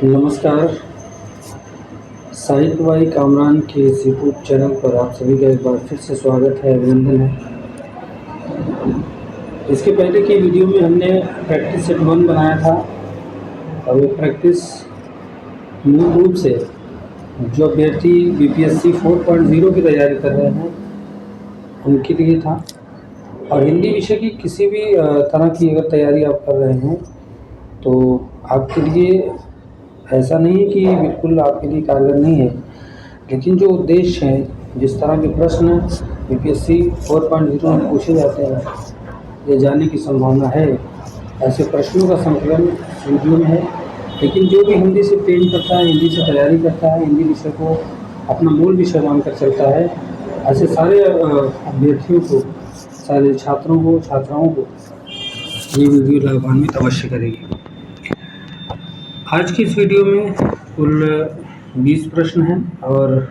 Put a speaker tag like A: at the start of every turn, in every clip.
A: नमस्कार। साहित्य भाई कामरान के इस यूट्यूब चैनल पर आप सभी का एक बार फिर से स्वागत है, अभिनंदन है। इसके पहले की वीडियो में हमने प्रैक्टिस सेट 1 बनाया था और वो प्रैक्टिस मूल रूप से जो अभ्यर्थी बीपीएससी 4.0 की तैयारी कर रहे हैं उनके लिए था। और हिंदी विषय की किसी भी तरह की अगर तैयारी आप कर रहे हैं तो आपके लिए ऐसा नहीं है कि बिल्कुल आपके लिए कारगर नहीं है, लेकिन जो उद्देश्य है, जिस तरह के प्रश्न बीपीएससी 4.0 में पूछे जाते हैं, ये जानने की संभावना है। ऐसे प्रश्नों का संकलन इस वीडियो में है। लेकिन जो भी हिंदी से प्रेम करता है, हिंदी से तैयारी करता है, हिंदी विषय को अपना मूल विषय मानकर चलता है, ऐसे सारे अभ्यर्थियों को, सारे छात्रों को, छात्राओं को ये वीडियो लाभान्वित अवश्य करेगी। आज की इस वीडियो में कुल 20 प्रश्न हैं और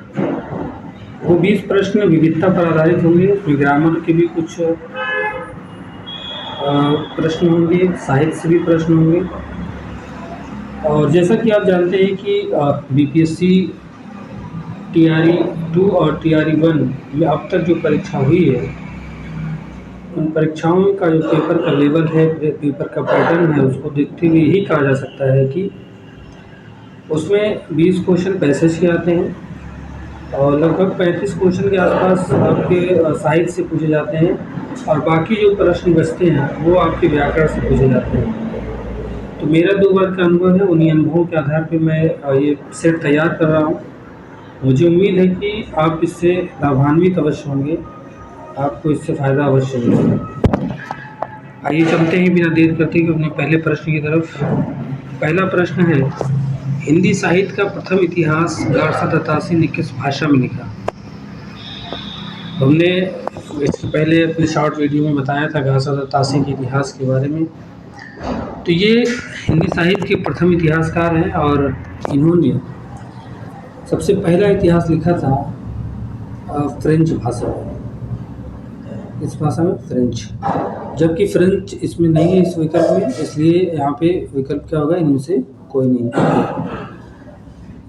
A: वो 20 प्रश्न विविधता पर आधारित होंगे। उसमें ग्रामर के भी कुछ प्रश्न होंगे, साहित्य से भी प्रश्न होंगे। और जैसा कि आप जानते हैं कि बीपीएससी टीआरई 2 और टीआरई 1 में अब तक जो परीक्षा हुई है, उन परीक्षाओं का जो पेपर का लेवल है, पेपर का पैटर्न है, उसको देखते हुए यही कहा जा सकता है कि उसमें 20 क्वेश्चन पैसेज के आते हैं और लगभग 35 क्वेश्चन के आसपास आपके साहित्य से पूछे जाते हैं और बाकी जो प्रश्न बचते हैं वो आपके व्याकरण से पूछे जाते हैं। तो मेरा 2 बार का अनुभव है, उन्हीं अनुभवों के आधार पर मैं ये सेट तैयार कर रहा हूँ। मुझे उम्मीद है कि आप इससे लाभान्वित अवश्य होंगे, आपको इससे फ़ायदा अवश्य मिलेगा। आइए चलते हैं बिना देर करते हुए अपने पहले प्रश्न की तरफ। पहला प्रश्न है, हिंदी साहित्य का प्रथम इतिहास गारसा दत्तासी ने किस भाषा में लिखा? हमने इससे पहले अपने शॉर्ट वीडियो में बताया था गारसा दत्तासी के इतिहास के बारे में। तो ये हिंदी साहित्य के प्रथम इतिहासकार हैं और इन्होंने सबसे पहला इतिहास लिखा था फ्रेंच भाषा में। इस भाषा में फ्रेंच, जबकि फ्रेंच इसमें नहीं है इस विकल्प में, इसलिए यहाँ पे विकल्प क्या होगा, इनमें से कोई नहीं।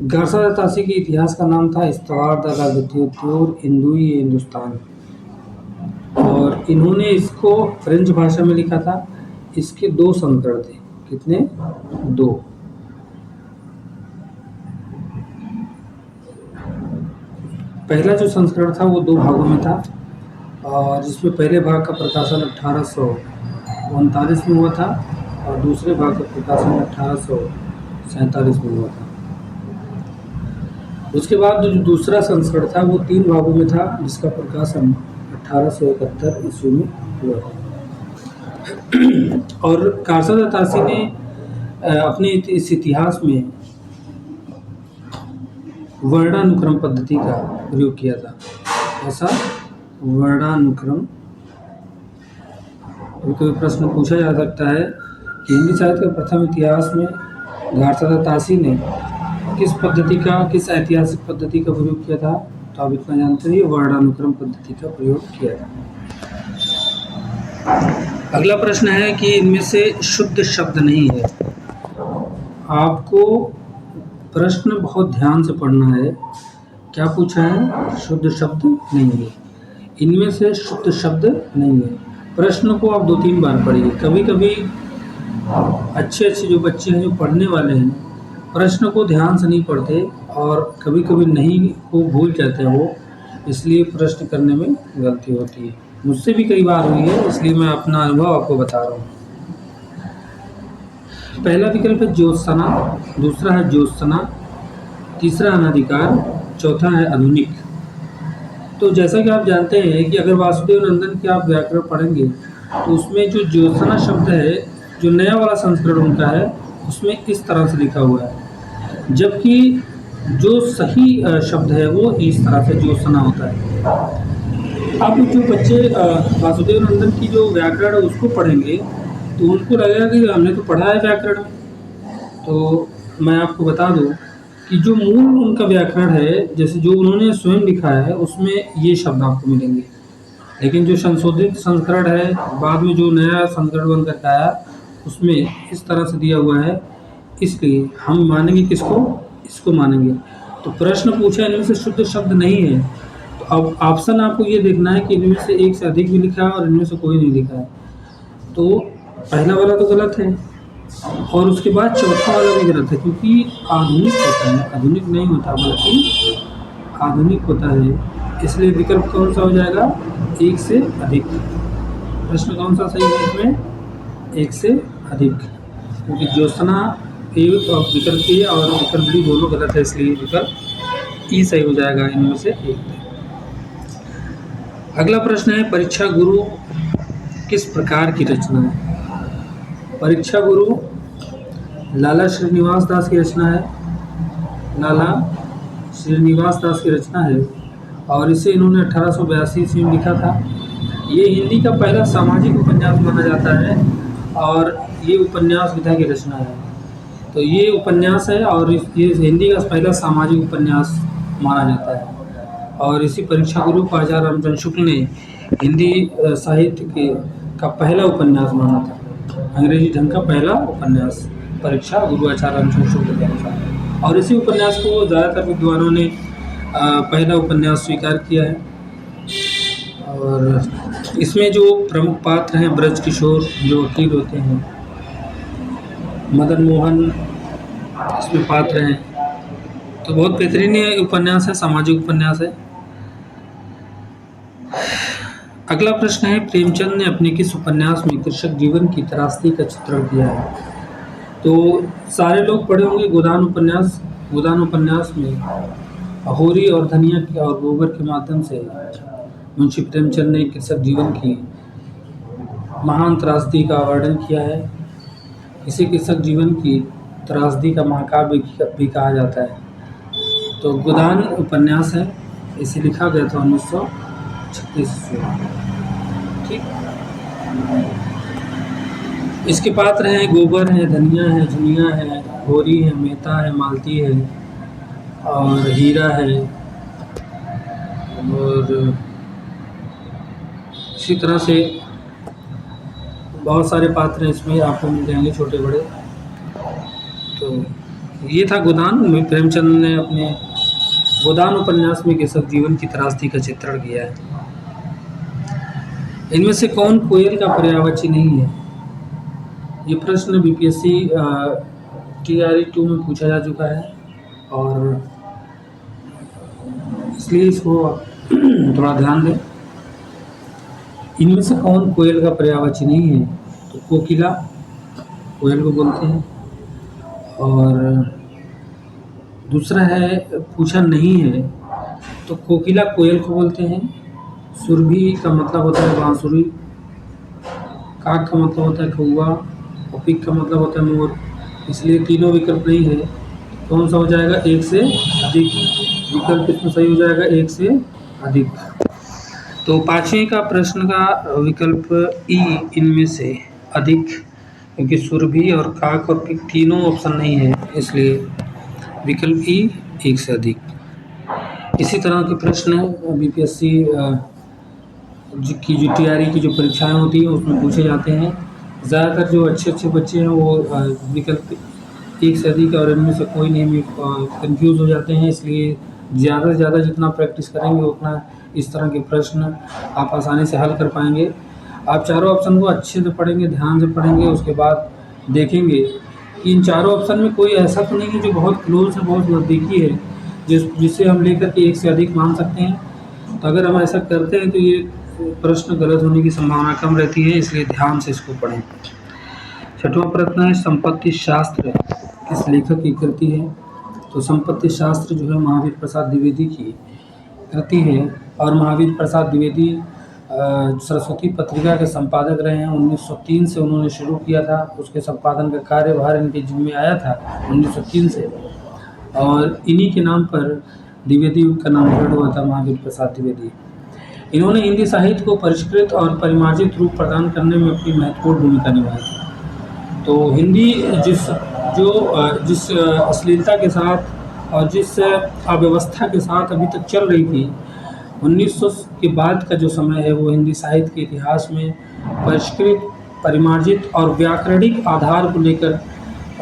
A: गारसा दत्तासी के इतिहास का नाम था इस्तवार द लागित्यूर इंदुई हिंदुस्तान और इन्होंने इसको फ्रेंच भाषा में लिखा था। इसके 2 संस्करण थे। कितने? 2। पहला जो संस्करण था वो 2 भागों में था और जिसमें पहले भाग का प्रकाशन 1839 में हुआ था और दूसरे भाग का प्रकाशन 1847 में हुआ था। उसके बाद जो दूसरा संस्करण था वो 3 भागों में था, जिसका प्रकाशन 1871 ईस्वी में हुआ था। और गारसा दत्तासी ने अपने इस इतिहास में वर्णानुक्रम पद्धति का प्रयोग किया था। ऐसा वर्णानुक्रम, कोई प्रश्न पूछा जा सकता है कि हिंदी साहित्य के प्रथम इतिहास में गारसा दत्तासी ने किस ऐतिहासिक पद्धति का प्रयोग किया था? तो आप इतना जानते हैं, वर्णानुक्रम पद्धति का प्रयोग किया था। अगला प्रश्न है कि इनमें से शुद्ध शब्द नहीं है। आपको प्रश्न बहुत ध्यान से पढ़ना है। क्या पूछा है? शुद्ध शब्द नहीं है। इनमें से शुद्ध शब्द नहीं है। प्रश्न को आप 2-3 बार पढ़िए। कभी कभी अच्छे जो बच्चे हैं, जो पढ़ने वाले हैं, प्रश्न को ध्यान से नहीं पढ़ते और कभी कभी नहीं को भूल जाते हैं वो, इसलिए प्रश्न करने में गलती होती है। मुझसे भी कई बार हुई है, इसलिए मैं अपना अनुभव आपको बता रहा हूँ। पहला विकल्प है ज्योत्सना, दूसरा है ज्योत्सना, तीसरा अनाधिकार, चौथा है आधुनिक। तो जैसा कि आप जानते हैं कि अगर वासुदेव नंदन के आप व्याकरण पढ़ेंगे तो उसमें जो ज्योत्सना शब्द है, जो नया वाला संस्करण उनका है, उसमें इस तरह से लिखा हुआ है, जबकि जो सही शब्द है वो इस तरह से ज्योत्सना होता है। अब जो बच्चे वासुदेव नंदन की जो व्याकरण है उसको पढ़ेंगे तो उनको लगेगा कि हमने तो पढ़ा है व्याकरण में। तो मैं आपको बता दूं कि जो मूल उनका व्याकरण है, जैसे जो उन्होंने स्वयं लिखा है, उसमें ये शब्द आपको मिलेंगे, लेकिन जो संशोधित संस्करण है, बाद में जो नया संस्करण बनकर आया, उसमें इस तरह से दिया हुआ है इसलिए हम मानेंगे किसको, इसको मानेंगे। तो प्रश्न पूछा इनमें से शुद्ध शब्द नहीं है, तो अब ऑप्शन आपको ये देखना है कि इनमें से एक से अधिक भी लिखा है और इनमें से कोई नहीं लिखा है। तो पहला वाला तो गलत है और उसके बाद चौथा वाला भी गलत है, क्योंकि आधुनिक होता है, आधुनिक नहीं होता बल्कि आधुनिक होता है। इसलिए विकल्प कौन सा हो जाएगा, एक से अधिक। प्रश्न कौन सा सही है इसमें, एक से अधिक, क्योंकि ज्योत्सना एक और विकल्प ए और विकल्प डी दोनों गलत है, इसलिए विकल्प ई सही हो जाएगा इनमें से एक। अगला प्रश्न है, परीक्षा गुरु किस प्रकार की रचना है। परीक्षा गुरु लाला श्रीनिवास दास की रचना है, लाला श्रीनिवास दास की रचना है और इसे इन्होंने 1882 ईस्वी में लिखा था। ये हिंदी का पहला सामाजिक उपन्यास माना जाता है और ये उपन्यास विधा की रचना है। तो ये उपन्यास है और ये हिंदी का पहला सामाजिक उपन्यास माना जाता है। और इसी परीक्षा गुरु को आचार्य रामचंद्र शुक्ल ने हिंदी साहित्य के का पहला उपन्यास माना था, अंग्रेजी ढंग का पहला उपन्यास परीक्षा गुरु आचार्य रामचंद्र शुक्ल के अनुसार। और इसी उपन्यास को ज़्यादातर विद्वानों ने पहला उपन्यास स्वीकार किया है। और इसमें जो प्रमुख पात्र हैं, ब्रज किशोर जो वकील होते हैं, मदन मोहन इसमें पात्र हैं। तो बहुत बेहतरीन ये उपन्यास है, सामाजिक उपन्यास है। अगला प्रश्न है, प्रेमचंद ने अपने किस उपन्यास में कृषक जीवन की त्रासदी का चित्रण किया है। तो सारे लोग पढ़े होंगे गोदान उपन्यास। गोदान उपन्यास में होरी और धनिया के और गोबर के माध्यम से मुंशी प्रेमचंद ने कृषक जीवन की महान त्रासदी का वर्णन किया है। इसे कृषक जीवन की त्रासदी का महाकाव्य भी कहा जाता है। तो गोदान उपन्यास है, इसे लिखा गया था 1936 में। ठीक, इसके पात्र हैं, गोबर है, धनिया है, झुनिया है, होरी है, मेहता है, मालती है और हीरा है। और इसी तरह से बहुत सारे पात्र हैं इसमें, आपको मिल जाएंगे छोटे बड़े। तो ये था गोदान में प्रेमचंद ने अपने गोदान उपन्यास में कृषक जीवन की त्रासदी का चित्रण किया है। इनमें से कौन कोयल का पर्यायवाची नहीं है। ये प्रश्न बीपीएससी TRE 2 में पूछा जा चुका है और इसलिए इसको थोड़ा ध्यान दें। इनमें से कौन कोयल का पर्यायवाची नहीं है। तो कोकिला कोयल को बोलते हैं। और दूसरा है, पूछा नहीं है तो कोकिला कोयल को बोलते हैं। सुरभि का मतलब होता है बांसुरी, काक का मतलब होता है कौवा और पिक का मतलब होता है मोर। इसलिए तीनों विकल्प नहीं है। कौन सा हो जाएगा, एक से अधिक। विकल्प इसमें सही हो जाएगा, एक से अधिक। तो पांचवें का प्रश्न का विकल्प ई इनमें से अधिक, क्योंकि सुरभि और काक और पिक तीनों ऑप्शन नहीं है, इसलिए विकल्प ई एक से अधिक। इसी तरह के प्रश्न बीपीएससी की जो TRE की जो परीक्षाएं होती हैं उसमें पूछे जाते हैं। ज़्यादातर जो अच्छे बच्चे हैं वो विकल्प एक से अधिक और इनमें से कोई नहीं में कंफ्यूज हो जाते हैं। इसलिए ज़्यादा से ज़्यादा जितना प्रैक्टिस करेंगे उतना इस तरह के प्रश्न आप आसानी से हल कर पाएंगे। आप चारों ऑप्शन को अच्छे से पढ़ेंगे, ध्यान से पढ़ेंगे, उसके बाद देखेंगे कि इन चारों ऑप्शन में कोई ऐसा तो नहीं है जो बहुत क्लोज है, बहुत नज़दीकी है, जिससे हम लेकर के एक से अधिक मान सकते हैं। तो अगर हम ऐसा करते हैं तो ये प्रश्न गलत होने की संभावना कम रहती है, इसलिए ध्यान से इसको पढ़ें। छठवां प्रश्न है, संपत्ति शास्त्र किस लेखक की कृति है। तो संपत्ति शास्त्र जो है महावीर प्रसाद द्विवेदी की कृति है और महावीर प्रसाद द्विवेदी सरस्वती पत्रिका के संपादक रहे हैं। 1903 से उन्होंने शुरू किया था, उसके संपादन का कार्यभार इनके जिम्मे आया था 1903 से, और इन्हीं के नाम पर द्विवेदी का नामकरण हुआ था, महावीर प्रसाद द्विवेदी। इन्होंने हिंदी साहित्य को परिष्कृत और परिमार्जित रूप प्रदान करने में अपनी महत्वपूर्ण भूमिका निभाई थी। तो हिंदी जिस अश्लीलता के साथ और जिस अव्यवस्था के साथ अभी तक चल रही थी, 1900 के बाद का जो समय है वो हिंदी साहित्य के इतिहास में परिष्कृत, परिमार्जित और व्याकरणिक आधार को लेकर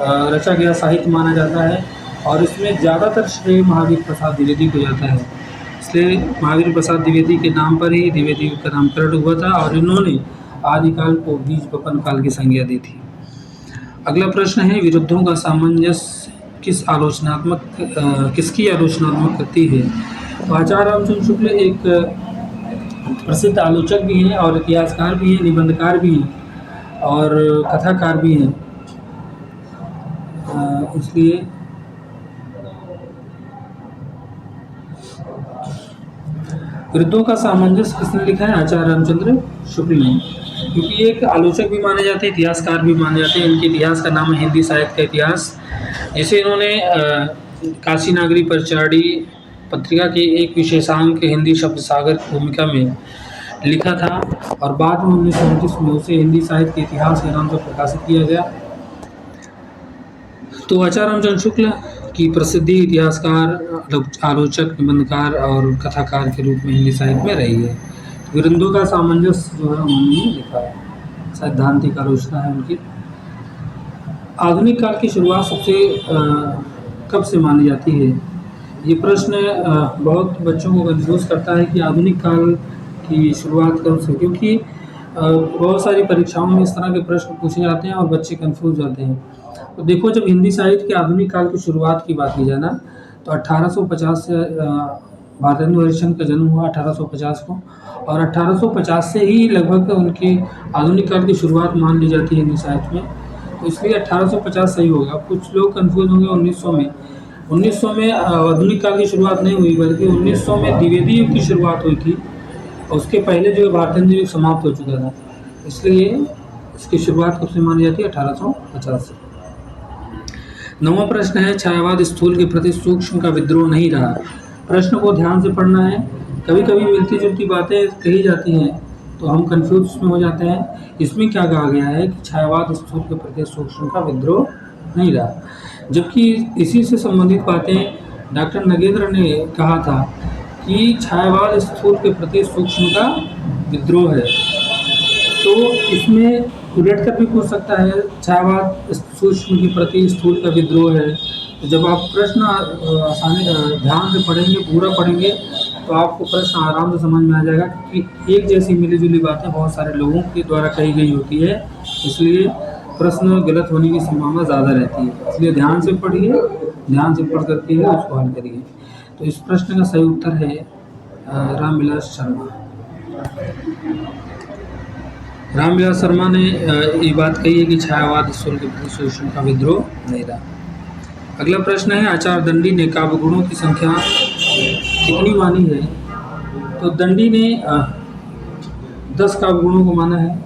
A: रचा गया साहित्य माना जाता है और इसमें ज़्यादातर श्रेय महावीर प्रसाद द्विवेदी को जाता है। इसलिए महावीर प्रसाद द्विवेदी के नाम पर ही द्विवेदी का नामकरण हुआ था और इन्होंने आदिकाल को बीज वपन काल की संज्ञा दी थी। अगला प्रश्न है, विरुद्धों का सामंजस्य किसकी आलोचनात्मक कृति है? तो आचार्य रामचंद्र शुक्ल एक प्रसिद्ध आलोचक भी हैं और इतिहासकार भी हैं, निबंधकार भी हैं और कथाकार भी हैं। इसलिए विरुद्धों का सामंजस्य किसने लिखा है? आचार्य रामचंद्र शुक्ल ने, क्योंकि ये एक आलोचक भी माने जाते हैं, इतिहासकार भी माने जाते हैं। इनके इतिहास का नाम है हिंदी साहित्य का इतिहास, जिसे इन्होंने काशी नागरी परचाड़ी पत्रिका के एक विशेषांक हिंदी शब्द सागर की भूमिका में लिखा था और बाद में 1929 में उसे हिंदी साहित्य के इतिहास के नाम से प्रकाशित किया गया। तो आचार्य रामचंद्र शुक्ल की प्रसिद्धि इतिहासकार, आलोचक, निबंधकार और कथाकार के रूप में हिंदी साहित्य में रही है। विरुद्धों का सामंजस्य जो है उन्होंने लिखा है, सैद्धांतिक आलोचना है उनकी। आधुनिक काल की शुरुआत सबसे कब से मानी जाती है? ये प्रश्न बहुत बच्चों को कंफ्यूज करता है कि आधुनिक काल की शुरुआत कब से, क्योंकि बहुत सारी परीक्षाओं में इस तरह के प्रश्न पूछे जाते हैं और बच्चे कंफ्यूज होते हैं। तो देखो, जब हिंदी साहित्य के आधुनिक काल की शुरुआत की बात की जाए ना, तो 1850 से भारतेंदु हरिश्चंद्र का जन्म हुआ 1850 को और 1850 से ही लगभग उनके आधुनिक काल की शुरुआत मान ली जाती है हिंदी साहित्य में। तो इसलिए 1850 सही होगा। कुछ लोग कंफ्यूज होंगे 1900 में। 1900 में आधुनिक काल की शुरुआत नहीं हुई, बल्कि 1900 में द्विवेदी युग की शुरुआत हुई थी और उसके पहले जो है भारतेंदु युग समाप्त हो चुका था। इसलिए इसकी शुरुआत कब से मानी जाती है? 1850 से। 9वां प्रश्न है, छायावाद स्थूल के प्रति सूक्ष्म का विद्रोह नहीं रहा। प्रश्न को ध्यान से पढ़ना है। कभी कभी मिलती जुलती बातें कही जाती हैं तो हम कंफ्यूज में हो जाते हैं। इसमें क्या कहा गया है कि छायावाद स्थूल के प्रति सूक्ष्म का विद्रोह नहीं रहा, जबकि इसी से संबंधित बातें डॉक्टर नगेंद्र ने कहा था कि छायावाद स्थूल के प्रति सूक्ष्म का विद्रोह है। तो इसमें उलट कर भी पूछ सकता है, छायावाद सूक्ष्म के प्रति स्थूल का विद्रोह है। तो जब आप प्रश्न आसानी ध्यान से पढ़ेंगे, पूरा पढ़ेंगे, तो आपको प्रश्न आराम से समझ में आ जाएगा कि एक जैसी मिली जुली बातें बहुत सारे लोगों के द्वारा कही गई होती है, इसलिए प्रश्न गलत होने की संभावना ज़्यादा रहती है। इसलिए ध्यान से पढ़िए, ध्यान से पढ़ करके उसको हल करिए। तो इस प्रश्न का सही उत्तर है रामविलास शर्मा। रामविलास शर्मा ने ये बात कही है कि छायावाद स्थूल के प्रति सूक्ष्म का विद्रोह नहीं रहा। अगला प्रश्न है, आचार्य दंडी ने काव्य गुणों की संख्या कितनी मानी है? तो दंडी ने 10 काव्य गुणों को माना है।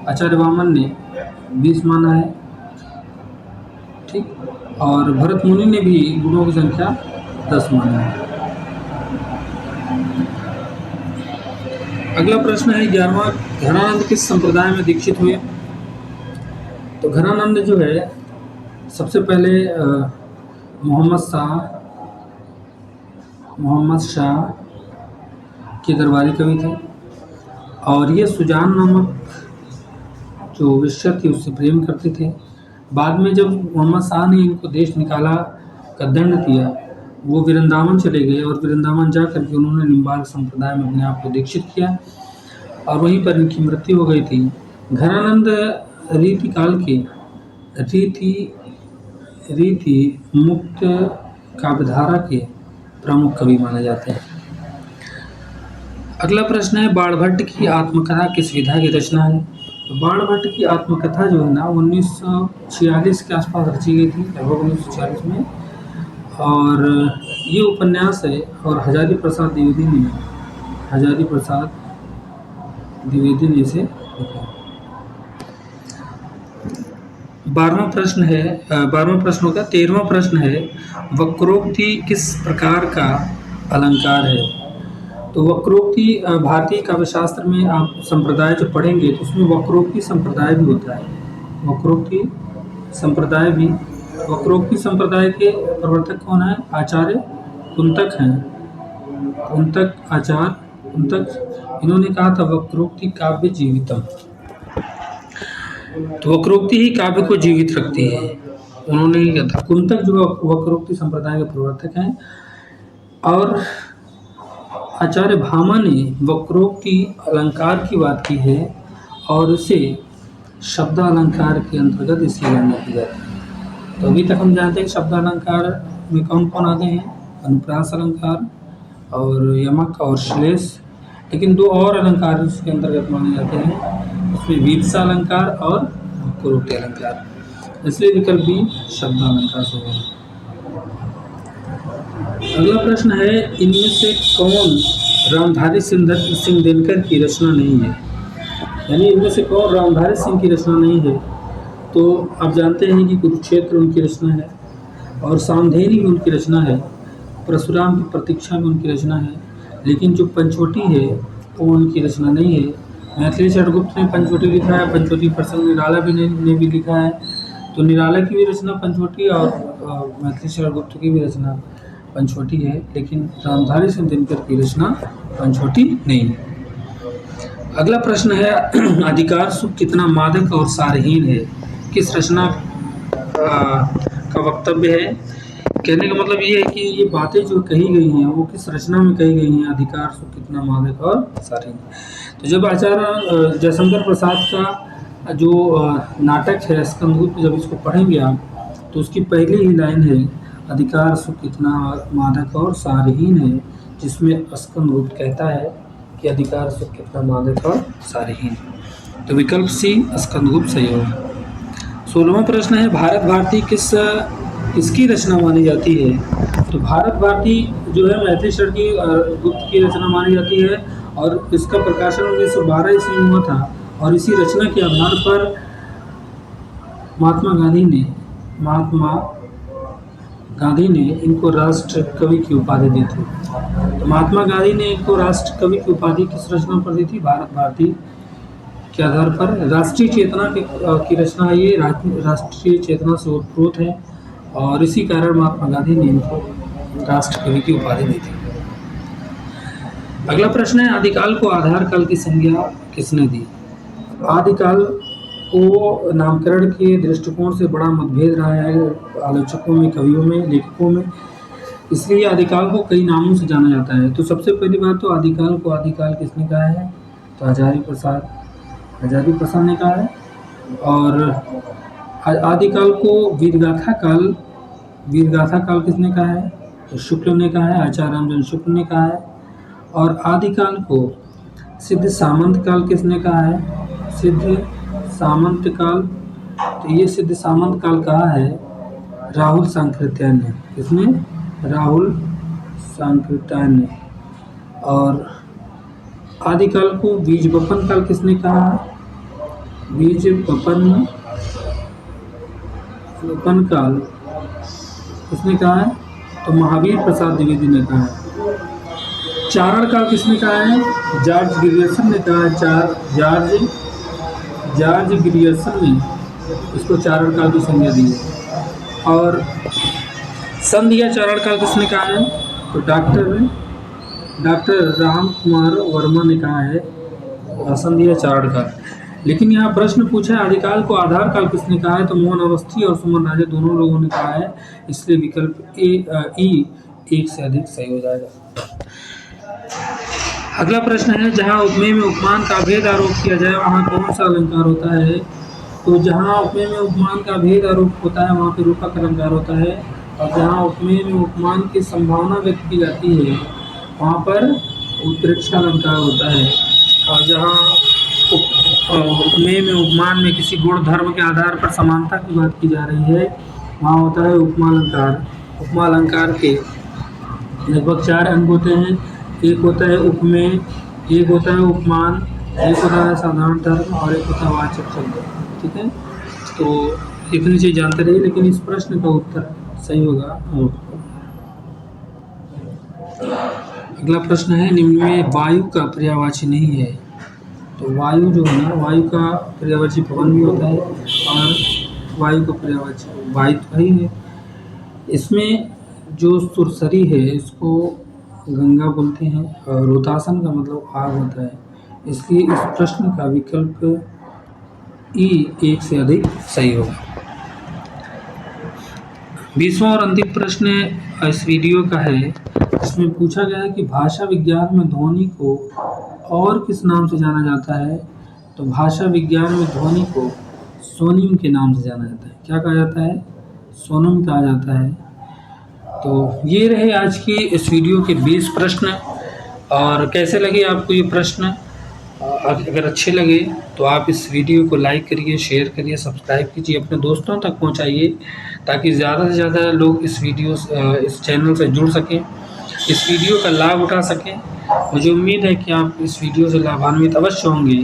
A: आचार्य वामन ने 20 माना है, ठीक। और भरत मुनि ने भी गुणों की संख्या 10 माना है। अगला प्रश्न है, 11वां, घनानंद किस संप्रदाय में दीक्षित हुए? तो घनानंद जो है सबसे पहले मोहम्मद शाह के दरबारी कवि थे और ये सुजान नामक जो वेश्या थी उससे प्रेम करते थे। बाद में जब मोहम्मद शाह ने इनको देश निकाला का दंड दिया, वो वृंदावन चले गए और वृंदावन जा करके उन्होंने निम्बार्क संप्रदाय में अपने आप को दीक्षित किया और वहीं पर इनकी मृत्यु हो गई थी। घनानंद रीतिकाल के रीति मुक्त काव्यधारा के प्रमुख कवि माने जाते हैं। अगला प्रश्न है, बाणभट्ट की आत्मकथा किस विधा की रचना है? तो बाणभट्ट की आत्मकथा जो है ना 1946 के आसपास रची गई थी, लगभग 1946 में, और ये उपन्यास है और हजारी प्रसाद द्विवेदी ने इसे लिखा। 12वां प्रश्न है, 12वां प्रश्न होगा। 13वां प्रश्न है, वक्रोक्ति किस प्रकार का अलंकार है? तो वक्रोक्ति भारतीय काव्यशास्त्र में आप संप्रदाय जो पढ़ेंगे तो उसमें वक्रोक्ति संप्रदाय भी होता है। वक्रोक्ति संप्रदाय के प्रवर्तक कौन है? आचार्य कुंतक हैं। कुंतक इन्होंने कहा था वक्रोक्ति काव्य जीवितम। तो वक्रोक्ति ही काव्य को जीवित रखती है। उन्होंने किया था। कुंतक जो वक्रोक्ति संप्रदाय के प्रवर्तक हैं, और आचार्य भामा ने वक्रोक्ति अलंकार की बात की है और इसे शब्द अलंकार के अंतर्गत इसकी गणना की जाती है। तो अभी तक हम जानते हैं शब्द अलंकार में कौन कौन आते हैं, अनुप्रास अलंकार और यमक और श्लेष, लेकिन दो और अलंकार इसके अंतर्गत माने जाते हैं, उसमें वीप्सा अलंकार और वक्रोक्ति अलंकार, इसलिए विकल्प भी शब्द अलंकार से होगा। अगला प्रश्न है, इनमें से कौन रामधारी सिंह दिनकर की रचना नहीं है, यानी इनमें से कौन रामधारी सिंह की रचना नहीं है। तो आप जानते हैं कि कुरुक्षेत्र उनकी रचना है, और सामधेनी भी उनकी रचना है, परशुराम की प्रतीक्षा भी उनकी रचना है, लेकिन जो पंचवटी है वो उनकी रचना नहीं है। मैथिली षटगुप्त ने पंचवटी लिखा है, पंचवटी प्रसंग निराला भी ने भी लिखा है, तो निराला की भी रचना पंचवटी और मैथिली षटगुप्त की भी रचना पंचवटी है, लेकिन रामधारी सिंह दिनकर की रचना पंचवटी नहीं है। अगला प्रश्न है, अधिकार सुख कितना मादक और सारहीन है, किस रचना का वक्तव्य है। कहने का मतलब ये है कि ये बातें जो कही गई हैं वो किस रचना में कही गई हैं, अधिकार सुख कितना मादक और सारहीन। तो जब आचार्य जयशंकर प्रसाद का जो नाटक है स्कंदगुप्त, जब इसको पढ़ेंगे आप तो उसकी पहली ही लाइन है, अधिकार सुख कितना मादक और सारहीन है, जिसमें स्कंदगुप्त कहता है कि अधिकार सुख कितना मादक और सारहीन। तो विकल्प सी स्कंदगुप्त सही होगा। 16वां प्रश्न है, भारत भारती किसकी रचना मानी जाती है। तो भारत भारती जो है मैथिली षटगुप्त की रचना मानी जाती है, और इसका प्रकाशन 1912 ईस्वी में हुआ था, और इसी रचना के आधार पर महात्मा गांधी ने इनको राष्ट्र कवि की उपाधि दी थी। तो महात्मा गांधी ने इनको राष्ट्र कवि की उपाधि किस रचना पर दी थी, भारत भारती के आधार पर। राष्ट्रीय चेतना की रचना है ये, राष्ट्रीय चेतना से ओतप्रोत है, और इसी कारण महात्मा गांधी ने इनको राष्ट्र कवि की उपाधि दी थी। अगला प्रश्न है, आदिकाल को आधार काल की संज्ञा किसने दी। आदिकाल को नामकरण के दृष्टिकोण से बड़ा मतभेद रहा है आलोचकों में, कवियों में, लेखकों में, इसलिए आदिकाल को कई नामों से जाना जाता है। तो सबसे पहली बात तो आदिकाल को आदिकाल किसने कहा है, तो आचार्य प्रसाद ने कहा है। और आदिकाल को वीरगाथा काल किसने कहा है, तो शुक्ल ने कहा है, आचार्य रामचंद्र शुक्ल ने कहा है। और आदिकाल को सिद्ध सामंत काल किसने कहा है, सिद्ध सामंत काल। तो ये सिद्ध सामंत काल कहा है राहुल सांकृत्यायन ने, किसने, राहुल सांकृत्यायन ने। और आदिकाल को बीज बपन काल किसने कहा, बीज बपन काल किसने कहा है, तो महावीर प्रसाद द्विवेदी ने कहा है। चारण काल किसने कहा है, जॉर्ज ग्रियर्सन ने कहा है, जॉर्ज ग्रियर्सन ने इसको चारण काल की संज्ञा दी है। और संधि या चारण काल किसने कहा है, तो डॉक्टर राम कुमार वर्मा ने कहा है संधि या चारण काल। लेकिन यहाँ प्रश्न पूछा है आदिकाल को आधार काल किसने कहा है, तो मोहन अवस्थी और सुमन राजे दोनों लोगों ने कहा है, इसलिए विकल्प ई एक से अधिक सही हो जाएगा। अगला प्रश्न है, जहाँ उपमेय में उपमान का भेद आरोप किया जाए वहाँ कौन सा अलंकार होता है। तो जहाँ उपमेय में उपमान का भेद आरोप होता है वहाँ पे रूपक अलंकार होता है, और जहाँ उपमेय में उपमान की संभावना व्यक्त की जाती है वहाँ पर उत्प्रेक्षा अलंकार होता है। और जहाँ उपमेय में उपमान में किसी गुण धर्म के आधार पर समानता की बात की जा रही है वहाँ होता है उपमा अलंकार। उपमा अलंकार के लगभग 4 अंग होते हैं, एक होता है उपमेय, एक होता है उपमान, एक होता है साधारण धर्म, और एक होता है वाचक शब्द। ठीक है, तो इतनी चीज़ जानते रहिए, लेकिन इस प्रश्न का उत्तर सही होगा। अगला प्रश्न है, निम्न में वायु का पर्यायवाची नहीं है। तो वायु जो है ना, वायु का पर्यायवाची पवन भी होता है, और वायु का पर्यायवाची वायु ही है। इसमें जो सुरसरी है इसको गंगा बोलते हैं, और हुतासन का मतलब आग होता है, इसलिए इस प्रश्न का विकल्प ई एक से अधिक सही होगा। 20वां और अंतिम प्रश्न इस वीडियो का है। इसमें पूछा गया है कि भाषा विज्ञान में ध्वनि को और किस नाम से जाना जाता है? तो भाषा विज्ञान में ध्वनि को सोनिम के नाम से जाना जाता है। क्या कहा जाता है? सोनम कहा जाता है। तो ये रहे आज की इस वीडियो के 20 प्रश्न। और कैसे लगे आपको ये प्रश्न? अगर अच्छे लगे तो आप इस वीडियो को लाइक करिए, शेयर करिए, सब्सक्राइब कीजिए, अपने दोस्तों तक पहुंचाइए ताकि ज़्यादा से ज़्यादा लोग इस चैनल से जुड़ सकें, इस वीडियो का लाभ उठा सकें। मुझे उम्मीद है कि आप इस वीडियो से लाभान्वित अवश्य होंगे।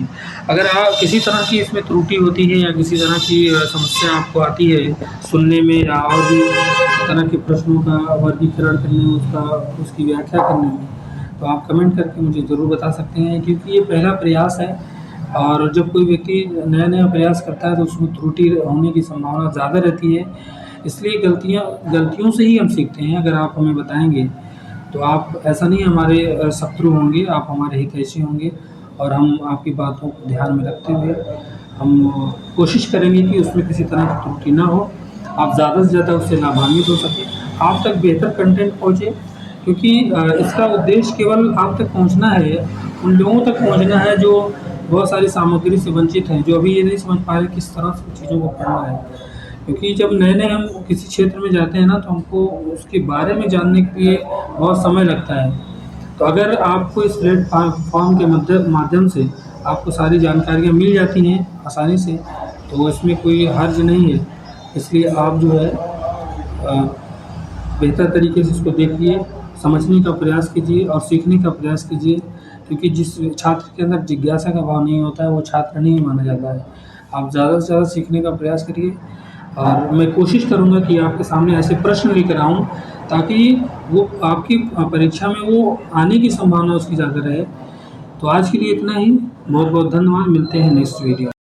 A: अगर आप किसी तरह की इसमें त्रुटि होती है या किसी तरह की समस्या आपको आती है सुनने में या और भी तरह के प्रश्नों का वर्गीकरण करने में, उसकी व्याख्या करने में, तो आप कमेंट करके मुझे ज़रूर बता सकते हैं, क्योंकि ये पहला प्रयास है और जब कोई व्यक्ति नया प्रयास करता है तो उसमें त्रुटि होने की संभावना ज़्यादा रहती है। इसलिए गलतियों से ही हम सीखते हैं। अगर आप हमें बताएंगे तो आप ऐसा नहीं हमारे शत्रु होंगे, आप हमारे हितैषी होंगे और हम आपकी बातों को ध्यान में रखते हुए हम कोशिश करेंगे कि उसमें किसी तरह की त्रुटि ना हो, आप ज़्यादा से ज़्यादा उससे लाभान्वित हो सकें, आप तक बेहतर कंटेंट पहुँचे। क्योंकि इसका उद्देश्य केवल आप तक पहुंचना है, उन लोगों तक पहुंचना है जो बहुत सारी सामग्री से वंचित हैं, जो अभी ये नहीं समझ पा रहे किस तरह से चीज़ों को पढ़ना है। क्योंकि जब नए हम किसी क्षेत्र में जाते हैं ना, तो हमको उसके बारे में जानने के लिए बहुत समय लगता है। तो अगर आपको इस प्लेटफॉर्म के माध्यम से आपको सारी जानकारियाँ मिल जाती हैं आसानी से, तो इसमें कोई हर्ज नहीं है। इसलिए आप जो है बेहतर तरीके से इसको देखिए, समझने का प्रयास कीजिए और सीखने का प्रयास कीजिए। क्योंकि जिस छात्र के अंदर जिज्ञासा का भाव नहीं होता है वो छात्र नहीं माना जाता है। आप ज़्यादा से ज़्यादा सीखने का प्रयास करिए और मैं कोशिश करूँगा कि आपके सामने ऐसे प्रश्न लेकर आऊँ ताकि वो आपकी परीक्षा में वो आने की संभावना उसकी ज़्यादा रहे। तो आज के लिए इतना ही। बहुत बहुत धन्यवाद। मिलते हैं नेक्स्ट वीडियो।